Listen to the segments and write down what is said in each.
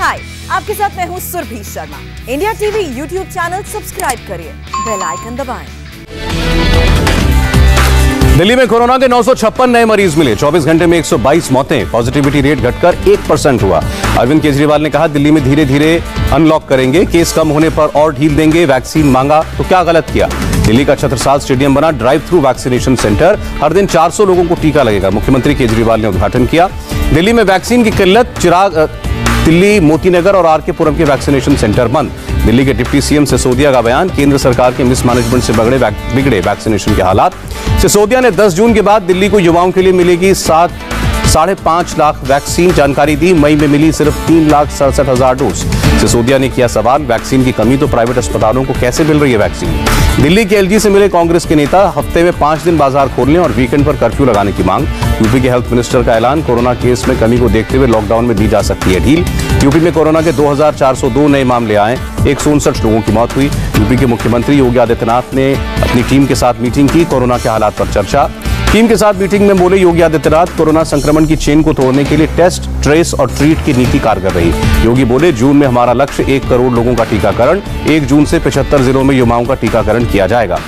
हाय, आपके साथ मैं हूं Surabhi Sharma. India TV YouTube channel subscribe करिए, बेल आइकन दबाएं। दिल्ली में कोरोना के 956 नए मरीज मिले। 24 घंटे में 122 मौतें। पॉजिटिविटी रेट घटकर 1% हुआ। अरविंद केजरीवाल ने कहा, दिल्ली में धीरे धीरे अनलॉक करेंगे, केस कम होने पर और ढील देंगे। वैक्सीन मांगा तो क्या गलत किया। दिल्ली का छत्रसाल स्टेडियम बना ड्राइव थ्रू वैक्सीनेशन सेंटर। हर दिन 400 लोगों को टीका लगेगा। मुख्यमंत्री केजरीवाल ने उद्घाटन किया। दिल्ली में वैक्सीन की किल्लत। दिल्ली, मोतीनगर और आरके पुरम के वैक्सीनेशन सेंटर बंद। दिल्ली के डिप्टी सीएम सिसोदिया का बयान, केंद्र सरकार के मिसमैनेजमेंट से बिगड़े वैक्सीनेशन के हालात। सिसोदिया ने 10 जून के बाद दिल्ली को युवाओं के लिए मिलेगी 5.5 लाख वैक्सीन जानकारी दी। मई में मिली सिर्फ 3,67,000 डोज। सिसोदिया ने किया सवाल, वैक्सीन की कमी तो प्राइवेट अस्पतालों को कैसे मिल रही है वैक्सीन। दिल्ली के एलजी से मिले कांग्रेस के नेता। हफ्ते में 5 दिन बाजार खोलने और वीकेंड पर कर्फ्यू लगाने की मांग। यूपी के हेल्थ मिनिस्टर का ऐलान, कोरोना केस में कमी को देखते हुए लॉकडाउन में दी जा सकती है ढील। यूपी में कोरोना के 2,402 नए मामले आए। 159 लोगों की मौत हुई। यूपी के मुख्यमंत्री योगी आदित्यनाथ ने अपनी टीम के साथ मीटिंग की। कोरोना के हालात पर चर्चा। टीम के साथ मीटिंग में बोले योगी आदित्यनाथ, कोरोना संक्रमण की चेन को तोड़ने के लिए टेस्ट, ट्रेस और ट्रीट की नीति कारगर रही। योगी बोले, जून में हमारा लक्ष्य 1 करोड़ लोगों का टीकाकरण। 1 जून से 75 जिलों में युवाओं का टीकाकरण किया जाएगा।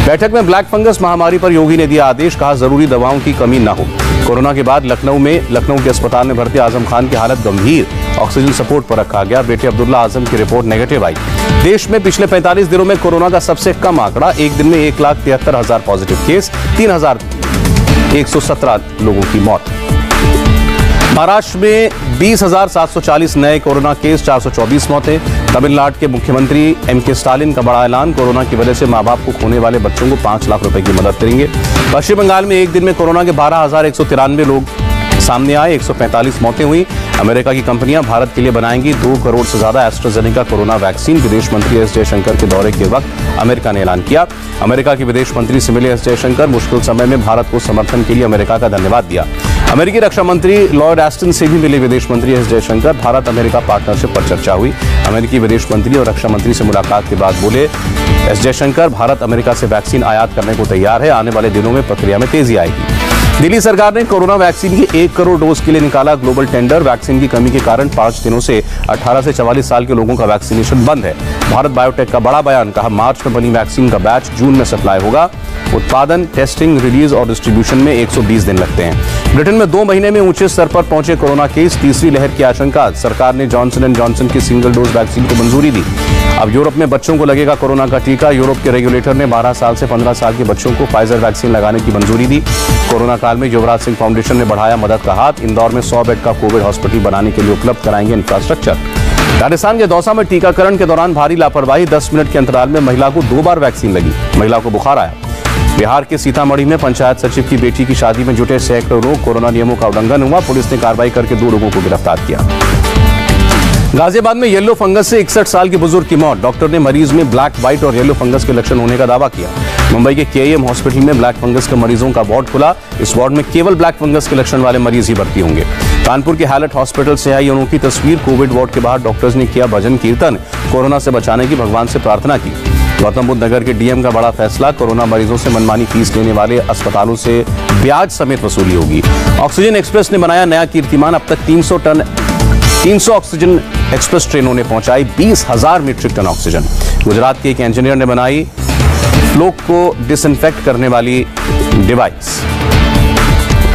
बैठक में ब्लैक फंगस महामारी पर योगी ने दिया आदेश। कहा, जरूरी दवाओं की कमी न हो। कोरोना के बाद लखनऊ के अस्पताल में भर्ती आजम खान की हालत गंभीर। ऑक्सीजन सपोर्ट पर रखा गया। बेटे अब्दुल्ला आजम की रिपोर्ट नेगेटिव आई। देश में पिछले 45 दिनों में कोरोना का सबसे कम आंकड़ा। एक दिन में 1,73,000 पॉजिटिव केस, 3,117 लोगों की मौत। महाराष्ट्र में 20,740 नए कोरोना केस, 424 मौतें। तमिलनाडु के मुख्यमंत्री एमके स्टालिन का बड़ा ऐलान, कोरोना की वजह से मां बाप को खोने वाले बच्चों को 5 लाख रुपए की मदद करेंगे। पश्चिम बंगाल में एक दिन में कोरोना के 12,193 लोग सामने आए। 145 मौतें हुई। अमेरिका की कंपनियां भारत के लिए बनाएंगी 2 करोड़ से ज्यादा एस्ट्राजेनेका कोरोना वैक्सीन। विदेश मंत्री एस जयशंकर के दौरे के वक्त अमेरिका ने ऐलान किया। अमेरिका के विदेश मंत्री से मिले एस जयशंकर। मुश्किल समय में भारत को समर्थन के लिए अमेरिका का धन्यवाद दिया। अमेरिकी रक्षा मंत्री लॉयड एस्टन से भी मिले विदेश मंत्री S Jaishankar. Bharat America partnership पर चर्चा हुई। अमेरिकी विदेश मंत्री और रक्षा मंत्री से मुलाकात के बाद बोले एस जयशंकर, भारत अमेरिका से वैक्सीन आयात करने को तैयार है। आने वाले दिनों में प्रक्रिया में तेजी आएगी। दिल्ली सरकार ने कोरोना वैक्सीन की 1 करोड़ डोज के लिए निकाला ग्लोबल टेंडर। वैक्सीन की कमी के कारण 5 दिनों से 18 से 44 साल के लोगों का वैक्सीनेशन बंद है। भारत बायोटेक का बड़ा बयान, कहा, मार्च में बनी वैक्सीन का बैच जून में सप्लाई होगा। उत्पादन, टेस्टिंग, रिलीज और डिस्ट्रीब्यूशन में 120 दिन लगते हैं। ब्रिटेन में 2 महीने में ऊंचे स्तर पर पहुंचे कोरोना केस। तीसरी लहर की आशंका। सरकार ने जॉनसन एंड जॉनसन की सिंगल डोज वैक्सीन को मंजूरी दी। अब यूरोप में बच्चों को लगेगा कोरोना का टीका। यूरोप के रेगुलेटर ने 12 साल से 15 साल के बच्चों को फाइजर वैक्सीन लगाने की मंजूरी दी। कोरोना काल में युवराज सिंह फाउंडेशन ने बढ़ाया मदद का हाथ। इंदौर में 100 बेड का कोविड हॉस्पिटल बनाने के लिए उपलब्ध कराएंगे इंफ्रास्ट्रक्चर। राजस्थान के दौसा में टीकाकरण के दौरान भारी लापरवाही। 10 मिनट के अंतराल में महिला को 2 बार वैक्सीन लगी। महिला को बुखार आया। बिहार के सीतामढ़ी में पंचायत सचिव की बेटी की शादी में जुटे सैकड़ों लोग। कोरोना नियमों का उल्लंघन हुआ। पुलिस ने कार्रवाई करके 2 लोगों को गिरफ्तार किया। गाजियाबाद में येलो फंगस से 61 साल के बुजुर्ग की मौत। डॉक्टर ने मरीज में ब्लैक, व्हाइट और येलो फंगस के लक्षण होने का दावा किया। मुंबई के केईएम हॉस्पिटल में ब्लैक फंगस के मरीजों का वार्ड खुला। इस वार्ड में केवल ब्लैक फंगस के लक्षण वाले मरीज ही भर्ती होंगे। कानपुर के हैलट हॉस्पिटल से आई अनोखी तस्वीर। कोविड वार्ड के बाहर डॉक्टर्स ने किया भजन कीर्तन। कोरोना से बचाने की भगवान से प्रार्थना की। गौतम बुद्ध नगर के डीएम का बड़ा फैसला। कोरोना मरीजों से मनमानी फीस लेने वाले अस्पतालों से ब्याज समेत वसूली होगी। ऑक्सीजन एक्सप्रेस ने बनाया नया कीर्तिमान। अब तक 300 ऑक्सीजन एक्सप्रेस ट्रेनों ने पहुंचाई 20,000 मीट्रिक टन ऑक्सीजन। गुजरात के एक इंजीनियर ने बनाई फ्लोक को डिसइंफेक्ट करने वाली डिवाइस।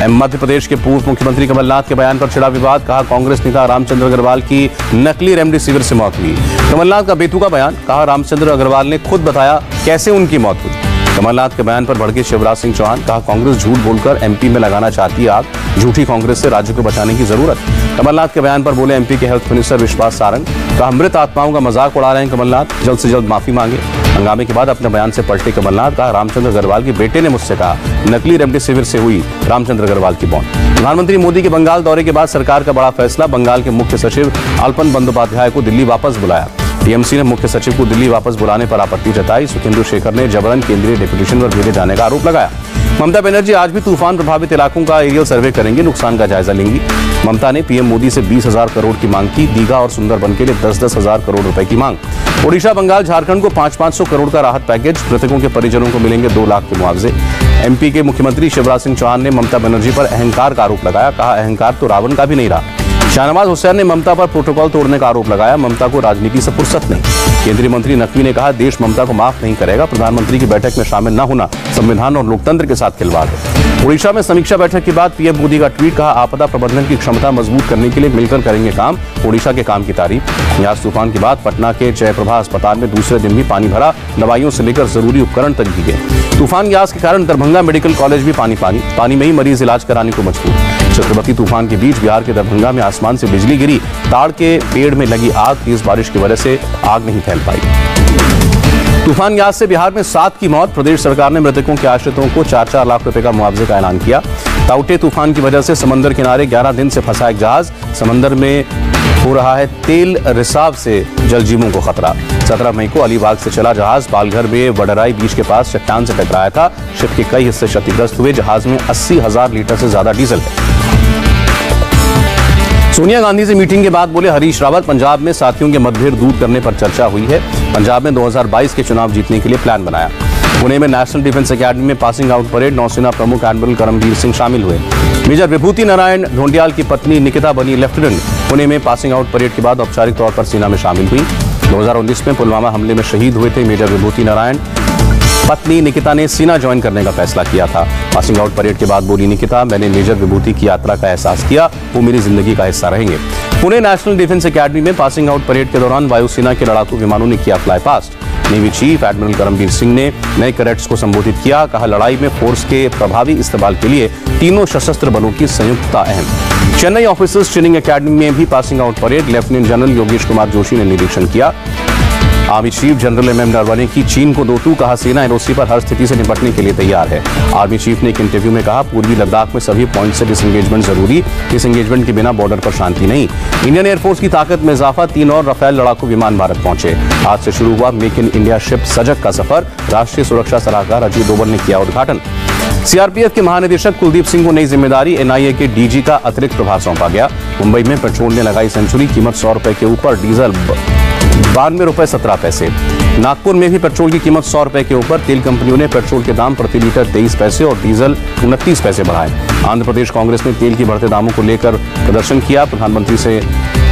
मध्य प्रदेश के पूर्व मुख्यमंत्री कमलनाथ के बयान पर छिड़ा विवाद। कहा, कांग्रेस नेता रामचंद्र अग्रवाल की नकली रेमडेसिविर से मौत हुई। कमलनाथ का बेतुका बयान। कहा, रामचंद्र अग्रवाल ने खुद बताया कैसे उनकी मौत हुई। कमलनाथ के बयान पर भड़के शिवराज सिंह चौहान। कहा, कांग्रेस झूठ बोलकर एमपी में लगाना चाहती है आग। झूठी कांग्रेस से राज्य को बचाने की जरूरत। कमलनाथ के बयान पर बोले एमपी के हेल्थ मिनिस्टर विश्वास सारंग। कहा, मृत आत्माओं का मजाक उड़ा रहे हैं कमलनाथ, जल्द से जल्द माफी मांगे। हंगामे के बाद अपने बयान से पलटे कमलनाथ। कहा, रामचंद्र अग्रवाल के बेटे ने मुझसे कहा नकली रेमडेसिविर से हुई रामचंद्र अग्रवाल की मौत। प्रधानमंत्री मोदी के बंगाल दौरे के बाद सरकार का बड़ा फैसला। बंगाल के मुख्य सचिव अल्पन बंदोपाध्याय को दिल्ली वापस बुलाया। टीएमसी ने मुख्य सचिव को दिल्ली वापस बुलाने पर आपत्ति जताई। सुखेंदु शेखर ने जबरन केंद्रीय डेपुटेशन पर भेजे जाने का आरोप लगाया। ममता बनर्जी आज भी तूफान प्रभावित इलाकों का एरियल सर्वे करेंगे, नुकसान का जायजा लेंगी। ममता ने पीएम मोदी से 20,000 करोड़ की मांग की। दीघा और सुंदरबन के लिए 10,000 करोड़ रुपए की मांग। ओडिशा, बंगाल, झारखंड को 500 करोड़ का राहत पैकेज। मृतकों के परिजनों को मिलेंगे 2 लाख के मुआवजे। एमपी के मुख्यमंत्री शिवराज सिंह चौहान ने ममता बनर्जी पर अहंकार का आरोप लगाया। कहा, अहंकार तो रावण का भी नहीं रहा। शाहनवाज हुसैन ने ममता पर प्रोटोकॉल तोड़ने का आरोप लगाया। ममता को राजनीति से फुर्सत नहीं। केंद्रीय मंत्री नकवी ने कहा, देश ममता को माफ नहीं करेगा। प्रधानमंत्री की बैठक में शामिल न होना संविधान और लोकतंत्र के साथ खिलवाड़ है। ओडिशा में समीक्षा बैठक के बाद पीएम मोदी का ट्वीट, कहा आपदा प्रबंधन की क्षमता मजबूत करने के लिए मिलकर करेंगे काम। ओडिशा के काम की तारीफ। यास तूफान के बाद पटना के जयप्रभा अस्पताल में दूसरे दिन भी पानी भरा। दवाइयों से लेकर जरूरी उपकरण तक भीगे। तूफान यास के कारण दरभंगा मेडिकल कॉलेज भी पानी में ही मरीज इलाज कराने को मजबूर। चक्रवाती तूफान के बीच बिहार के दरभंगा में आसमान से बिजली गिरी। ताड़ के पेड़ में लगी आग, तेज बारिश की वजह से आग नहीं फैल पाई। तूफान यास से बिहार में 7 की मौत। प्रदेश सरकार ने मृतकों के आश्रितों को 4-4 लाख रुपए का मुआवजे का ऐलान किया। ताउते तूफान की वजह से समंदर किनारे 11 दिन से फंसा एक जहाज। समंदर में हो रहा है तेल रिसाव से जलजीवों को खतरा। 17 मई को अलीबाग से चला जहाज पालघर में वडराई बीच के पास चट्टान से टकराया था। शिप के कई हिस्से क्षतिग्रस्त हुए। जहाज में 80,000 लीटर से ज्यादा डीजल है। सोनिया गांधी से मीटिंग के बाद बोले हरीश रावत, पंजाब में साथियों के मतभेद दूर करने पर चर्चा हुई है। पंजाब में 2022 के चुनाव जीतने के लिए प्लान बनाया। पुणे में नेशनल डिफेंस एकेडमी में पासिंग आउट परेड। नौसेना प्रमुख एडमिरल करमबीर सिंह शामिल हुए। मेजर विभूति नारायण ढोंडियाल की पत्नी निकिता बनी लेफ्टिनेंट। पुणे में पासिंग आउट परेड के बाद औपचारिक तौर पर सेना में शामिल हुई। 2019 में पुलवामा हमले में शहीद हुए थे मेजर विभूति नारायण। पत्नी निकिता ने सेना ज्वाइन करने का फैसला किया था। पासिंग आउट परेड के बाद बोली निकिता, मैंने मेजर विभूति की यात्रा का एहसास किया, वो मेरी जिंदगी का हिस्सा रहेंगे। पुणे नेशनल डिफेंस एकेडमी में पासिंग आउट परेड के दौरान वायुसेना के लड़ाकू विमानों ने किया fly past. Navy chief admiral Karambir Singh ने नए कैडेट्स को संबोधित किया। कहा, लड़ाई में फोर्स के प्रभावी इस्तेमाल के लिए तीनों सशस्त्र बलों की संयुक्तता अहम। चेन्नई ऑफिसर्स ट्रेनिंग एकेडमी में भी passing out parade. Lieutenant general Yogesh Kumar Joshi ने निरीक्षण किया। Army chief general MM Naravane की चीन को 2-2। कहा, सेना एनओसी पर हर स्थिति से निपटने के लिए तैयार है। आर्मी चीफ ने एक इंटरव्यू में कहा, पूर्वी लद्दाख में सभी पॉइंट से डिसएंगेजमेंट जरूरी। डिसएंगेजमेंट के बिना बॉर्डर पर शांति नहीं। इंडियन एयरफोर्स की ताकत में इजाफा। 3 और राफेल लड़ाकू विमान भारत पहुंचे। आज से शुरू हुआ मेक इन इंडिया शिप सजग का सफर। राष्ट्रीय सुरक्षा सलाहकार अजीत डोभाल ने किया उद्घाटन। सीआरपीएफ के महानिदेशक कुलदीप सिंह को नई जिम्मेदारी। एनआईए के डीजी का अतिरिक्त प्रभार सौंपा गया। मुंबई में पेट्रोल ने लगाई सेंचुरी। कीमत 100 रुपए के ऊपर। डीजल 92 रुपए 17 पैसे। नागपुर में भी पेट्रोल की कीमत 100 रुपए के ऊपर। तेल कंपनियों ने पेट्रोल के दाम प्रति लीटर 23 पैसे और डीजल 29 पैसे बढ़ाए। आंध्र प्रदेश कांग्रेस ने तेल की बढ़ते दामों को लेकर प्रदर्शन किया। प्रधानमंत्री से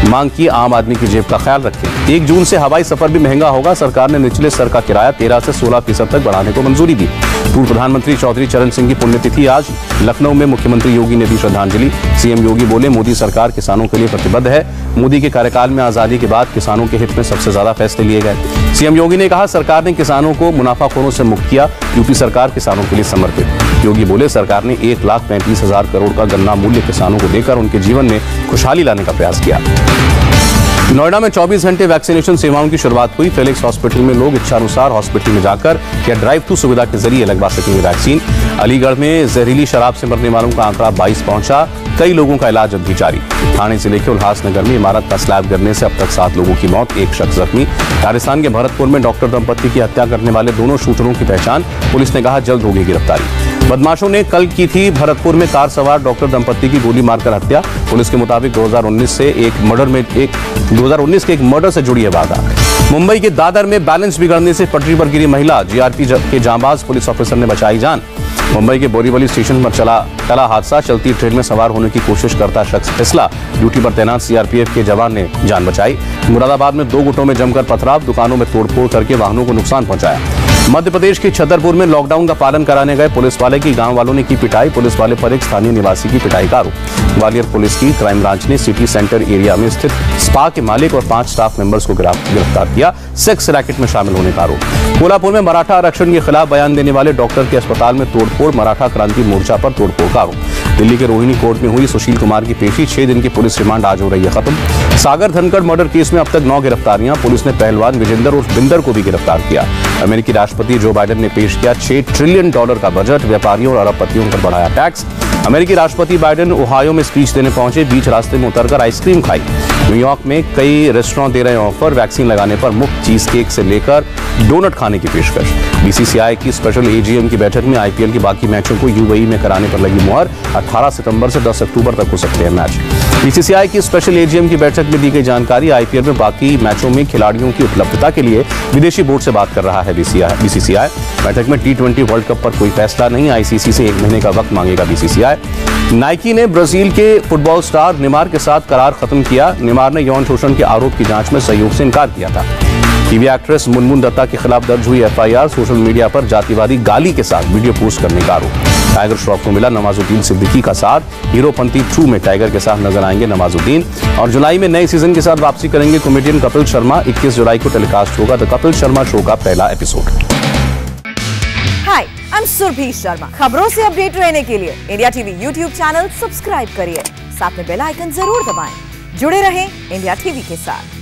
मांग की, आम आदमी की जेब का ख्याल रखें। 1 जून से हवाई सफर भी महंगा होगा। सरकार ने निचले स्तर का किराया 13 से 16% तक बढ़ाने को मंजूरी दी। पूर्व प्रधानमंत्री चौधरी चरण सिंह की पुण्यतिथि आज। लखनऊ में मुख्यमंत्री योगी ने दी श्रद्धांजलि। सीएम योगी बोले, मोदी सरकार किसानों के लिए प्रतिबद्ध है। मोदी के कार्यकाल में आजादी के बाद किसानों के हित में सबसे ज्यादा फैसले लिए गए। सीएम योगी ने कहा, सरकार ने किसानों को मुनाफाखोरों से मुक्त किया। यूपी सरकार किसानों के लिए समर्पित। योगी बोले, सरकार ने 1,35,000 करोड़ का गन्ना मूल्य किसानों को देकर उनके जीवन में खुशहाली लाने का प्रयास किया। नोएडा में 24 घंटे वैक्सीनेशन सेवाओं की शुरुआत हुई। फेलिक्स हॉस्पिटल में लोग इच्छानुसार हॉस्पिटल में जाकर या ड्राइव थ्रू सुविधा के जरिए लगवा सकेंगे वैक्सीन। अलीगढ़ में जहरीली शराब से मरने वालों का आंकड़ा 22 पहुंचा। कई लोगों का इलाज अब भी जारी। ठाणे जिले के उल्लासनगर में इमारत का स्लैब गिरने से अब तक 7 लोगों की मौत, 1 शख्स जख्मी। राजस्थान के भरतपुर में डॉक्टर दंपत्ति की हत्या करने वाले दोनों शूटरों की पहचान। पुलिस ने कहा, जल्द होगी गिरफ्तारी। बदमाशों ने कल की थी भरतपुर में कार सवार डॉक्टर दंपत्ति की गोली मारकर हत्या। पुलिस के मुताबिक 2019 के एक मर्डर से जुड़ी है वारदात। मुंबई के दादर में बैलेंस बिगड़ने से पटरी पर गिरी महिला। जीआरपी के जांबाज पुलिस ऑफिसर ने बचाई जान। मुंबई के बोरीवली स्टेशन पर टला हादसा। चलती ट्रेन में सवार होने की कोशिश करता शख्स फिसला। ड्यूटी पर तैनात सीआरपीएफ के जवान ने जान बचाई। मुरादाबाद में 2 गुटों में जमकर पथराव। दुकानों में तोड़फोड़ करके वाहनों को नुकसान पहुंचाया। मध्य प्रदेश के छतरपुर में लॉकडाउन का पालन कराने गए पुलिस वाले की गांव वालों ने की पिटाई। पुलिस वाले पर एक स्थानीय निवासी की पिटाई का आरोप। ग्वालियर पुलिस की क्राइम ब्रांच ने सिटी सेंटर एरिया में स्थित स्पा के मालिक और 5 स्टाफ मेंबर्स को गिरफ्तार किया। सेक्स रैकेट में शामिल होने का आरोप। कोल्हापुर में मराठा आरक्षण के खिलाफ बयान देने वाले डॉक्टर के अस्पताल में तोड़फोड़। मराठा क्रांति मोर्चा पर तोड़फोड़ का आरोप। दिल्ली के रोहिणी कोर्ट में हुई सुशील कुमार की पेशी। 6 दिन की पुलिस रिमांड आज हो रही है खत्म। सागर धनखड़ मर्डर केस में अब तक 9 गिरफ्तारियां। पुलिस ने पहलवान विजेंदर और बिंदर को भी गिरफ्तार किया। अमेरिकी राष्ट्रपति जो बाइडेन ने पेश किया $6 ट्रिलियन का बजट। व्यापारियों और अरबपतियों पर बढ़ाया टैक्स। अमेरिकी राष्ट्रपति बाइडेन ओहायो में स्पीच देने पहुंचे। बीच रास्ते में उतरकर आइसक्रीम खाई। न्यूयॉर्क में कई रेस्टोरेंट दे रहे ऑफर। वैक्सीन लगाने पर मुफ्त चीज केक से लेकर डोनट खाने की पेशकश। बीसीसीआई की स्पेशल एजीएम की बैठक में आईपीएल के बाकी मैचों को यूएई में कराने पर लगी मुहर। 18 सितंबर से 10 अक्टूबर तक हो सकते हैं मैच। बीसीसीआई की स्पेशल एजीएम की बैठक में दी गई जानकारी। आईपीएल में बाकी मैचों में खिलाड़ियों की उपलब्धता के लिए विदेशी बोर्ड से बात कर रहा है बीसीसीआई। बैठक में T20 वर्ल्ड कप पर कोई फैसला नहीं। आईसीसी से 1 महीने का वक्त मांगेगा बीसीसीआई। नाइकी ने ब्राजील के फुटबॉल स्टार नेमार के साथ करार खत्म किया। नेमार ने यौन शोषण के आरोप की जांच में सहयोग से इनकार किया था। टीवी एक्ट्रेस मुनमुन दत्ता के खिलाफ दर्ज हुई एफआईआर। सोशल मीडिया पर जातिवादी गाली के साथ वीडियो पोस्ट करने का आरोप। टाइगर श्रॉफ को मिला नवाजुद्दीन सिद्दीकी का साथ। हीरोपंती 2 में टाइगर के साथ नजर आएंगे नवाजुद्दीन। और जुलाई में नए सीजन के साथ वापसी करेंगे कॉमेडियन कपिल शर्मा। 21 जुलाई को टेलीकास्ट होगा द कपिल शर्मा शो का पहला episode. Hi, I am Surabhi Sharma. खबरों से अपडेट रहने के लिए India TV YouTube channel subscribe करिए, साथ में बेल आइकन जरूर दबाएं। जुड़े रहें इंडिया टीवी के साथ।